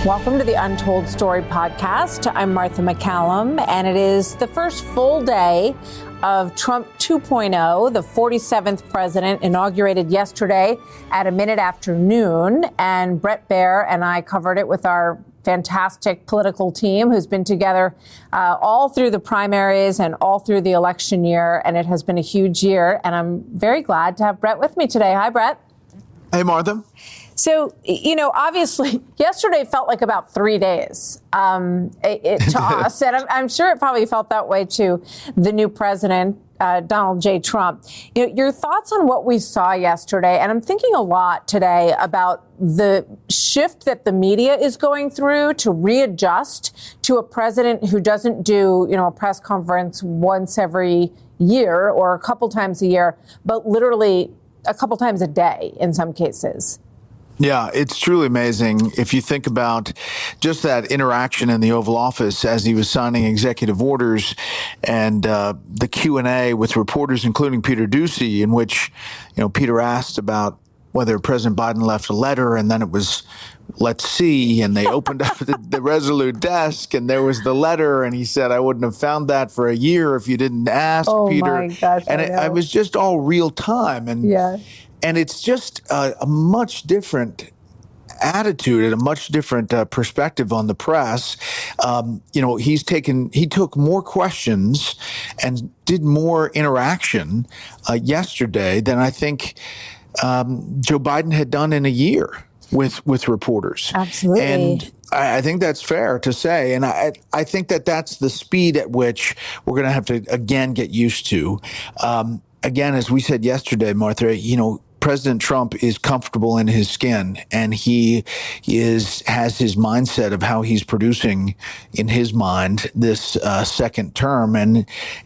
Welcome to the Untold Story podcast. I'm Martha McCallum, and it is the first full day of Trump 2.0. The 47th president inaugurated yesterday at a minute after noon, and Bret Baier and I covered it with our fantastic political team who's been together all through the primaries and all through the election year, and it has been a huge year, and I'm very glad to have Bret with me today. Hi, Bret. Hey, Martha. So, obviously, yesterday felt like about 3 days to us, and I'm sure it probably felt that way to the new president, Donald J. Trump. Your thoughts on what we saw yesterday, and I'm thinking a lot today about the shift that the media is going through to readjust to a president who doesn't do, a press conference once every year or a couple times a year, but literally a couple times a day in some cases. Yeah, it's truly amazing if you think about just that interaction in the Oval Office as he was signing executive orders and the Q&A with reporters, including Peter Doocy, in which, Peter asked about whether President Biden left a letter, and then it was, let's see, and they opened up the Resolute desk, and there was the letter, and he said, I wouldn't have found that for a year if you didn't ask, Peter. Oh, my gosh. And it was just all real time. And yeah. And it's just a much different attitude and a much different perspective on the press. He took more questions and did more interaction yesterday than I think Joe Biden had done in a year with reporters. Absolutely. And I think that's fair to say. And I think that's the speed at which we're going to have to, again, get used to. Again, as we said yesterday, Martha, President Trump is comfortable in his skin, and he has his mindset of how he's producing in his mind this second term. And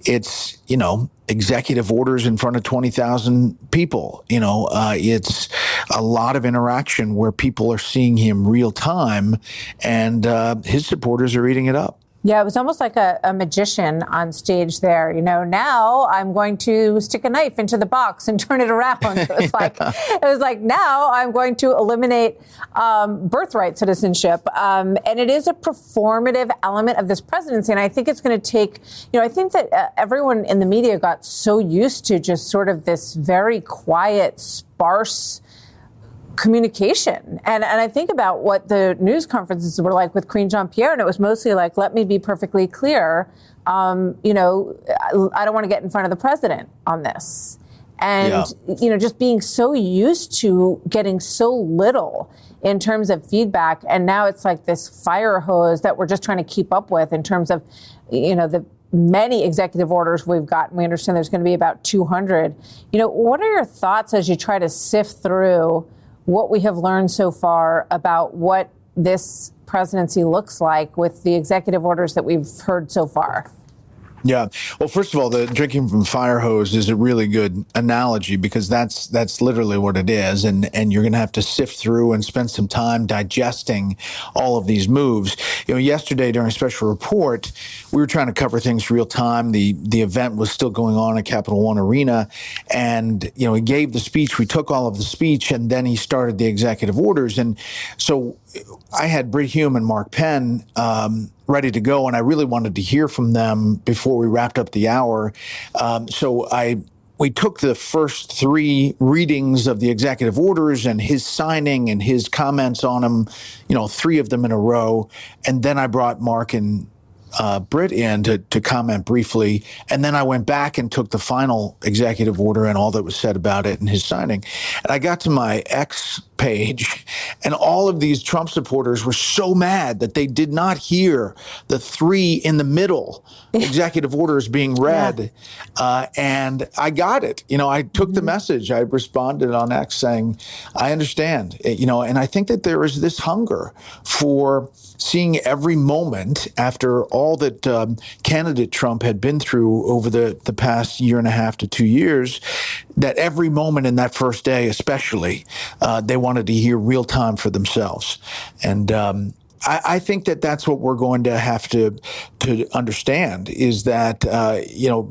it's, executive orders in front of 20,000 people. It's a lot of interaction where people are seeing him real time, and his supporters are eating it up. Yeah, it was almost like a magician on stage there. Now I'm going to stick a knife into the box and turn it around. It was like now I'm going to eliminate birthright citizenship. And it is a performative element of this presidency. And I think it's going to take, I think that everyone in the media got so used to just sort of this very quiet, sparse communication. And I think about what the news conferences were like with Queen Jean-Pierre, and it was mostly like, let me be perfectly clear, I don't want to get in front of the president on this. And, just being so used to getting so little in terms of feedback. And now it's like this fire hose that we're just trying to keep up with in terms of, the many executive orders we've gotten. We understand there's going to be about 200. What are your thoughts as you try to sift through what we have learned so far about what this presidency looks like with the executive orders that we've heard so far? Yeah. Well, first of all, the drinking from fire hose is a really good analogy because that's literally what it is. And you're going to have to sift through and spend some time digesting all of these moves. Yesterday during a special report, we were trying to cover things real time. The event was still going on at Capital One Arena. And, he gave the speech. We took all of the speech, and then he started the executive orders. And so I had Brit Hume and Mark Penn ready to go, and I really wanted to hear from them before we wrapped up the hour. So we took the first three readings of the executive orders and his signing and his comments on them, three of them in a row. And then I brought Mark and Brit in to comment briefly. And then I went back and took the final executive order and all that was said about it and his signing. And I got to my X page, and all of these Trump supporters were so mad that they did not hear the three in the middle executive orders being read. Yeah. And I got it. I took the message. I responded on X saying, I understand, and I think that there is this hunger for seeing every moment after all that candidate Trump had been through over the past year and a half to 2 years, that every moment in that first day especially, they wanted to hear real time for themselves. And I think that that's what we're going to have to understand is that,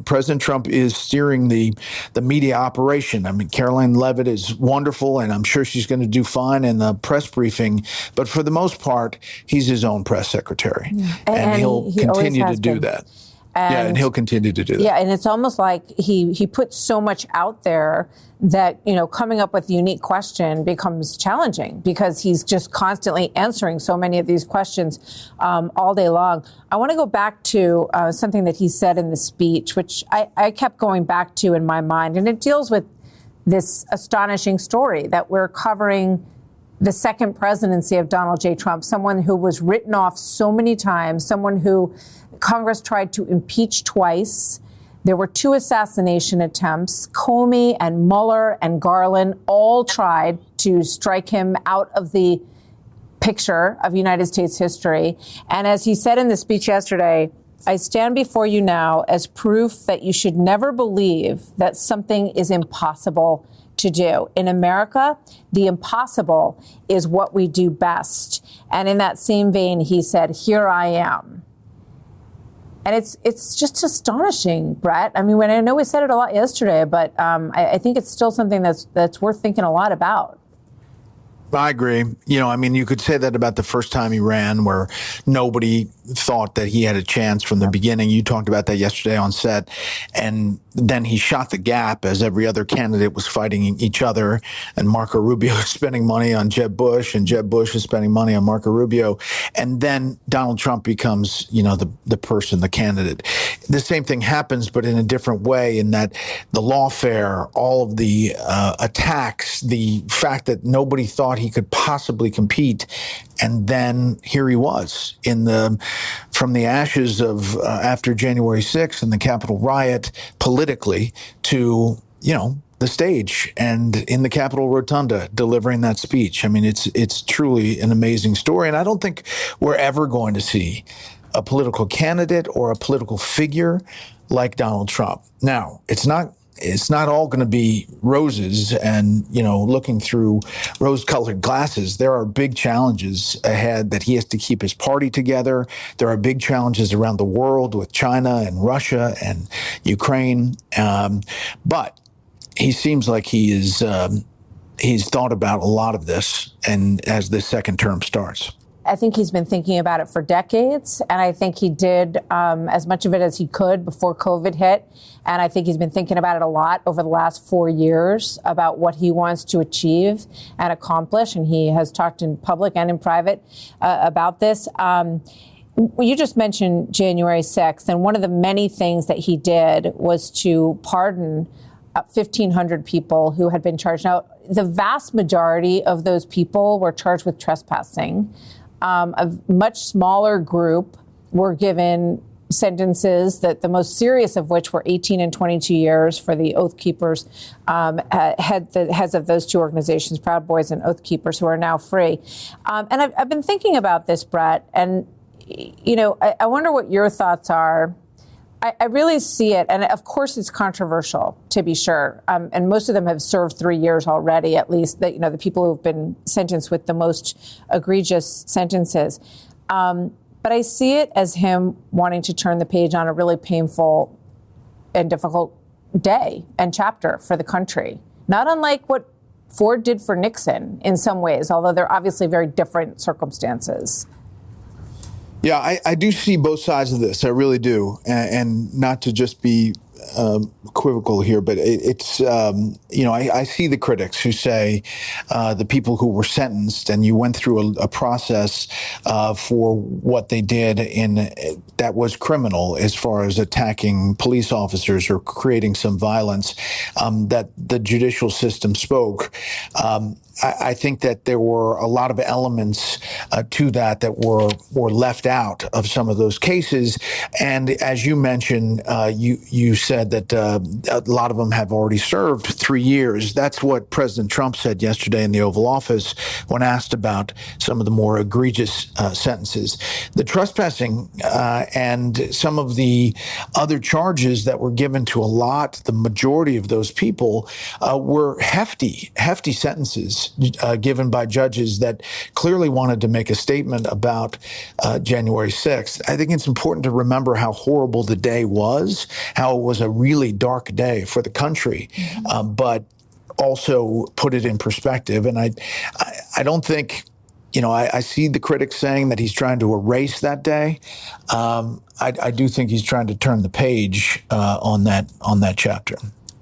President Trump is steering the media operation. I mean, Caroline Leavitt is wonderful, and I'm sure she's going to do fine in the press briefing. But for the most part, he's his own press secretary, and he'll continue to do that. And he'll continue to do that. Yeah, and it's almost like he puts so much out there that, coming up with a unique question becomes challenging because he's just constantly answering so many of these questions all day long. I want to go back to something that he said in the speech, which I kept going back to in my mind, and it deals with this astonishing story that we're covering the second presidency of Donald J. Trump, someone who was written off so many times, someone who Congress tried to impeach twice. There were 2 assassination attempts. Comey and Mueller and Garland all tried to strike him out of the picture of United States history. And as he said in the speech yesterday, I stand before you now as proof that you should never believe that something is impossible to do. In America, the impossible is what we do best. And in that same vein, he said, here I am. And it's just astonishing, Bret. I mean, I know we said it a lot yesterday, but I think it's still something that's worth thinking a lot about. I agree. You could say that about the first time he ran, where nobody thought that he had a chance from the beginning. You talked about that yesterday on set. And then he shot the gap as every other candidate was fighting each other. And Marco Rubio is spending money on Jeb Bush, and Jeb Bush is spending money on Marco Rubio. And then Donald Trump becomes, the person, the candidate. The same thing happens, but in a different way, in that the lawfare, all of the attacks, the fact that nobody thought he could possibly compete. And then here he was from the ashes of after January 6th and the Capitol riot politically to, the stage and in the Capitol Rotunda delivering that speech. I mean, it's truly an amazing story. And I don't think we're ever going to see a political candidate or a political figure like Donald Trump. Now, it's not all going to be roses and, looking through rose-colored glasses. There are big challenges ahead that he has to keep his party together. There are big challenges around the world with China and Russia and Ukraine. But he seems like he's thought about a lot of this, and as this second term starts. I think he's been thinking about it for decades, and I think he did as much of it as he could before COVID hit. And I think he's been thinking about it a lot over the last 4 years about what he wants to achieve and accomplish. And he has talked in public and in private about this. You just mentioned January 6th, and one of the many things that he did was to pardon 1,500 people who had been charged. Now, the vast majority of those people were charged with trespassing. A much smaller group were given sentences, that the most serious of which were 18 and 22 years for the Oath Keepers, heads of those 2 organizations, Proud Boys and Oath Keepers, who are now free. And I've been thinking about this, Bret, and, I wonder what your thoughts are. I really see it, and of course it's controversial, to be sure, and most of them have served 3 years already, at least, the people who have been sentenced with the most egregious sentences. But I see it as him wanting to turn the page on a really painful and difficult day and chapter for the country, not unlike what Ford did for Nixon in some ways, although they're obviously very different circumstances. Yeah, I do see both sides of this. I really do. And not to just be equivocal here, but it's, I see the critics who say the people who were sentenced and you went through a process for what they did that was criminal as far as attacking police officers or creating some violence, that the judicial system spoke. I think that there were a lot of elements to that were left out of some of those cases. And as you mentioned, you said that a lot of them have already served 3 years. That's what President Trump said yesterday in the Oval Office when asked about some of the more egregious sentences. The trespassing and some of the other charges that were given to the majority of those people were hefty sentences. comments given by judges that clearly wanted to make a statement about January 6th. I think it's important to remember how horrible the day was, how it was a really dark day for the country, but also put it in perspective. And I don't think, I see the critics saying that he's trying to erase that day. I do think he's trying to turn the page on that chapter.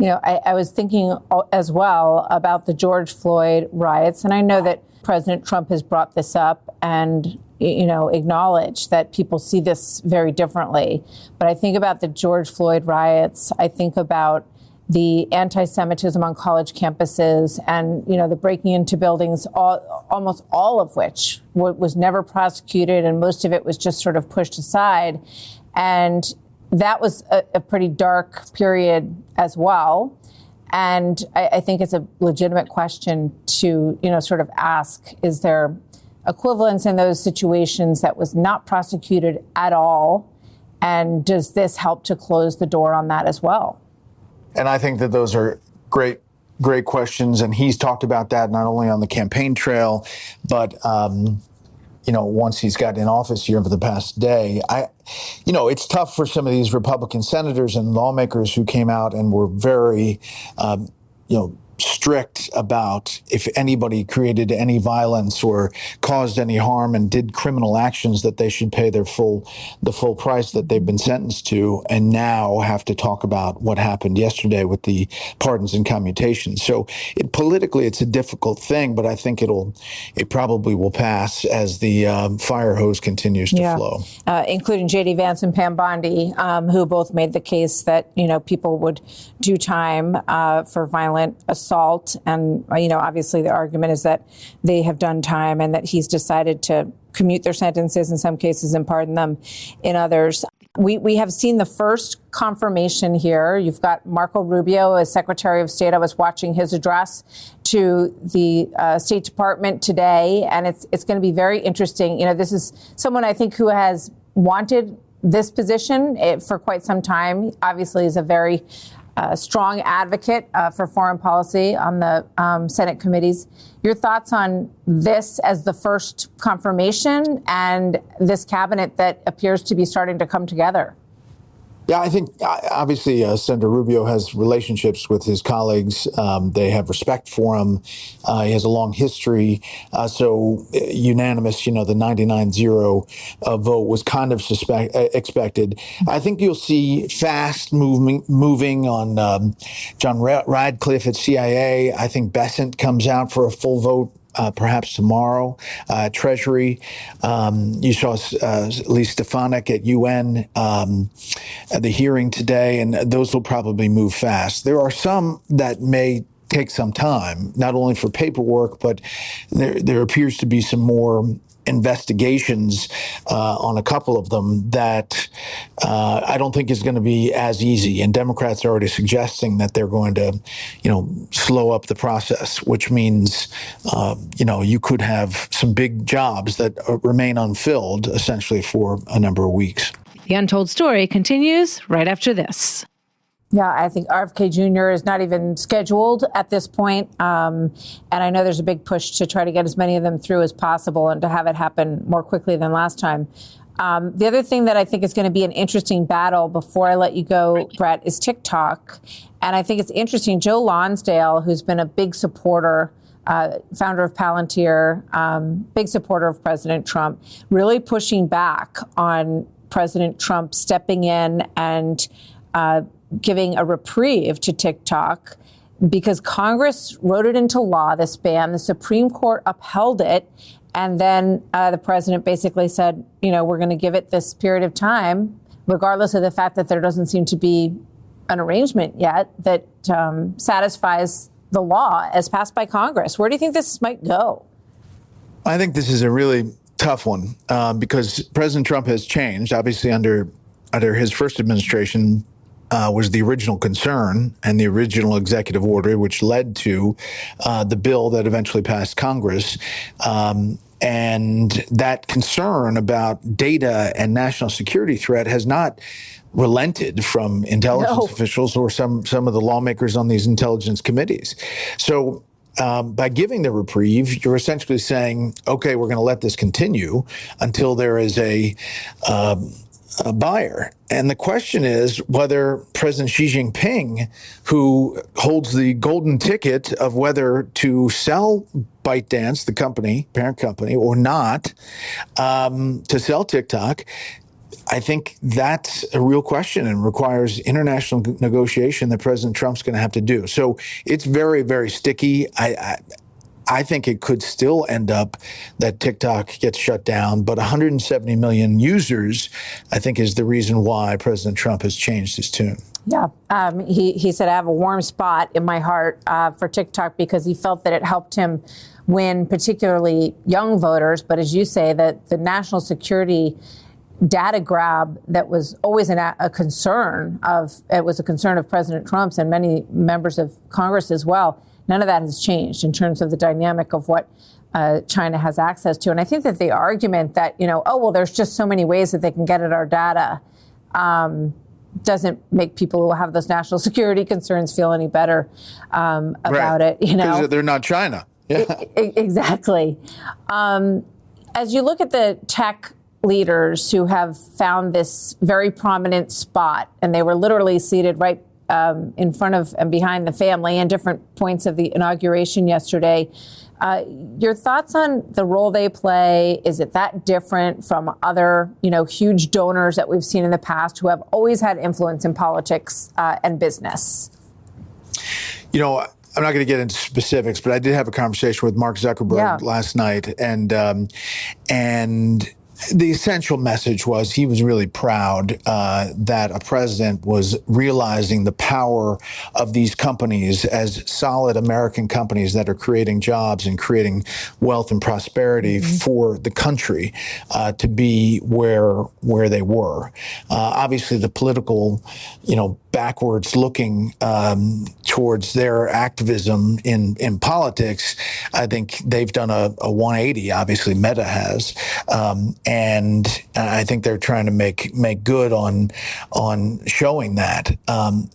I was thinking as well about the George Floyd riots, and I know that President Trump has brought this up and, acknowledged that people see this very differently. But I think about the George Floyd riots. I think about the anti-Semitism on college campuses and, the breaking into buildings, almost all of which was never prosecuted, and most of it was just sort of pushed aside. And that was a pretty dark period as well. And I think it's a legitimate question to, sort of ask, is there equivalence in those situations that was not prosecuted at all? And does this help to close the door on that as well? And I think that those are great questions. And he's talked about that not only on the campaign trail, but, once he's got in office here over the past day. It's tough for some of these Republican senators and lawmakers who came out and were very, strict about if anybody created any violence or caused any harm and did criminal actions, that they should pay the full price that they've been sentenced to, and now have to talk about what happened yesterday with the pardons and commutations. So politically, it's a difficult thing, but I think it probably will pass as the fire hose continues to flow. Including J.D. Vance and Pam Bondi, who both made the case that, people would do time for violent assault. And, obviously the argument is that they have done time and that he's decided to commute their sentences in some cases and pardon them in others. We have seen the first confirmation here. You've got Marco Rubio as Secretary of State. I was watching his address to the State Department today, and it's going to be very interesting. This is someone I think who has wanted this position for quite some time. Obviously is a very strong advocate for foreign policy on the Senate committees. Your thoughts on this as the first confirmation and this cabinet that appears to be starting to come together? Yeah, I think obviously Senator Rubio has relationships with his colleagues. They have respect for him. He has a long history. So unanimous, the 99-0 vote was kind of expected. I think you'll see fast moving on John Radcliffe at CIA. I think Bessent comes out for a full vote. Perhaps tomorrow, Treasury. You saw Lee Stefanik at UN at the hearing today, and those will probably move fast. There are some that may take some time, not only for paperwork, but there appears to be some more investigations on a couple of them that I don't think is going to be as easy. And Democrats are already suggesting that they're going to, slow up the process, which means, you could have some big jobs that remain unfilled essentially for a number of weeks. The Untold Story continues right after this. Yeah, I think RFK Jr. is not even scheduled at this point. And I know there's a big push to try to get as many of them through as possible and to have it happen more quickly than last time. The other thing that I think is going to be an interesting battle before I let you go, Bret, is TikTok. And I think it's interesting. Joe Lonsdale, who's been a big supporter, founder of Palantir, big supporter of President Trump, really pushing back on President Trump stepping in and giving a reprieve to TikTok because Congress wrote it into law, this ban. The Supreme Court upheld it. And then the president basically said, we're going to give it this period of time, regardless of the fact that there doesn't seem to be an arrangement yet that satisfies the law as passed by Congress. Where do you think this might go? I think this is a really tough one because President Trump has changed. Obviously, under his first administration, was the original concern and the original executive order, which led to the bill that eventually passed Congress. And that concern about data and national security threat has not relented from intelligence officials or some of the lawmakers on these intelligence committees. So by giving the reprieve, you're essentially saying, okay, we're going to let this continue until there is a buyer. And the question is whether President Xi Jinping, who holds the golden ticket of whether to sell ByteDance, the company, parent company, or not, to sell TikTok, I think that's a real question and requires international negotiation that President Trump's going to have to do. So it's very, very sticky. I think it could still end up that TikTok gets shut down, but 170 million users, I think, is the reason why President Trump has changed his tune. Yeah. He said, I have a warm spot in my heart for TikTok because he felt that it helped him win particularly young voters. But as you say, that the national security data grab that was always a concern of President Trump's and many members of Congress as well. None of that has changed in terms of the dynamic of what China has access to. And I think that the argument that, there's just so many ways that they can get at our data doesn't make people who have those national security concerns feel any better about it. Because they're not China. Yeah. Exactly. As you look at the tech leaders who have found this very prominent spot, and they were literally seated right in front of and behind the family in different points of the inauguration yesterday. Your thoughts on the role they play? Is it that different from other, huge donors that we've seen in the past who have always had influence in politics and business? I'm not going to get into specifics, but I did have a conversation with Mark Zuckerberg last night, and the essential message was he was really proud that a president was realizing the power of these companies as solid American companies that are creating jobs and creating wealth and prosperity for the country to be where they were. Obviously, the political, backwards looking towards their activism in politics, I think they've done a 180. Obviously, Meta has. And I think they're trying to make good on showing that.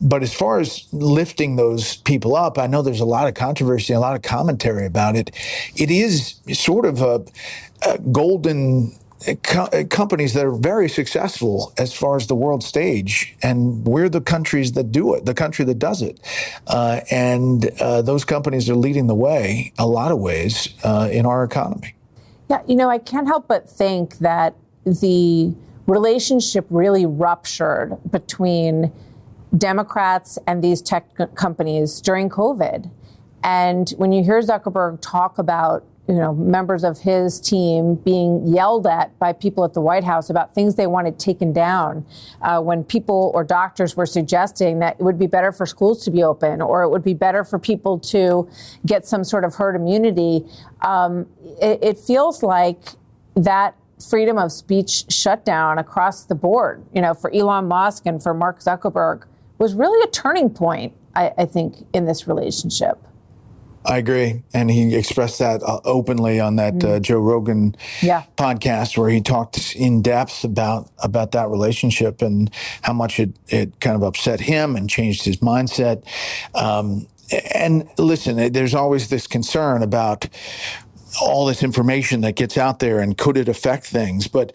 But as far as lifting those people up, I know there's a lot of controversy, a lot of commentary about it. It is sort of a golden companies that are very successful as far as the world stage, and we're the countries that do it, the country that does it. And those companies are leading the way, a lot of ways, in our economy. Yeah, I can't help but think that the relationship really ruptured between Democrats and these tech companies during COVID. And when you hear Zuckerberg talk about, members of his team being yelled at by people at the White House about things they wanted taken down, when people or doctors were suggesting that it would be better for schools to be open, or it would be better for people to get some sort of herd immunity, it feels like that freedom of speech shutdown across the board, for Elon Musk and for Mark Zuckerberg was really a turning point, I think, in this relationship. I agree. And he expressed that openly on that Joe Rogan podcast, where he talked in depth about that relationship and how much it kind of upset him and changed his mindset. And listen, there's always this concern about all this information that gets out there and could it affect things. But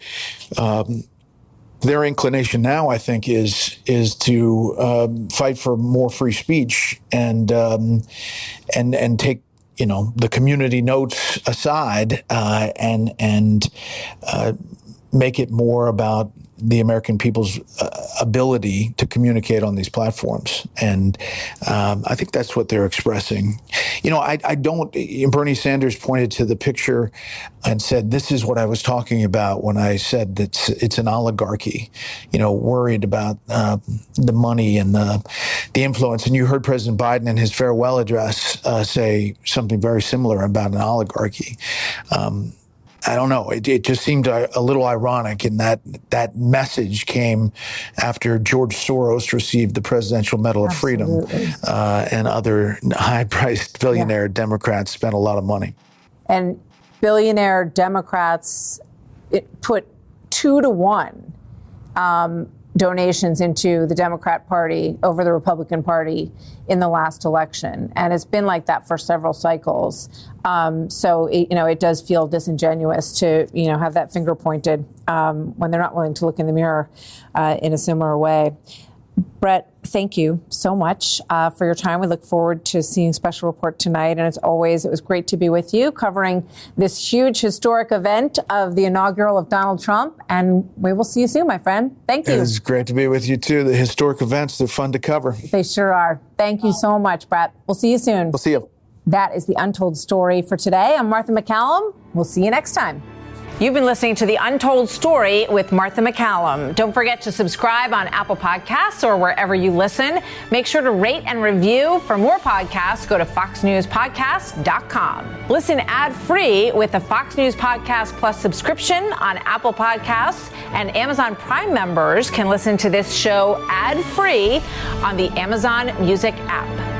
their inclination now, I think, is to fight for more free speech and take the community notes aside and make it more about the American people's ability to communicate on these platforms. And I think that's what they're expressing. I don't, Bernie Sanders pointed to the picture and said, this is what I was talking about when I said that it's an oligarchy, worried about the money and the influence. And you heard President Biden in his farewell address say something very similar about an oligarchy. I don't know. It just seemed a little ironic in that message came after George Soros received the Presidential Medal of Freedom, and other high-priced billionaire Democrats spent a lot of money. And billionaire Democrats put 2-to-1 donations into the Democrat Party over the Republican Party in the last election. And it's been like that for several cycles. So, it does feel disingenuous to, have that finger pointed when they're not willing to look in the mirror in a similar way. Bret, thank you so much for your time. We look forward to seeing Special Report tonight. And as always, it was great to be with you covering this huge historic event of the inaugural of Donald Trump. And we will see you soon, my friend. Thank you. It was great to be with you, too. The historic events, they're fun to cover. They sure are. Thank you so much, Bret. We'll see you soon. We'll see you. That is the Untold Story for today. I'm Martha McCallum. We'll see you next time. You've been listening to The Untold Story with Martha McCallum. Don't forget to subscribe on Apple Podcasts or wherever you listen. Make sure to rate and review. For more podcasts, go to foxnewspodcast.com. Listen ad-free with the Fox News Podcast Plus subscription on Apple Podcasts, and Amazon Prime members can listen to this show ad-free on the Amazon Music app.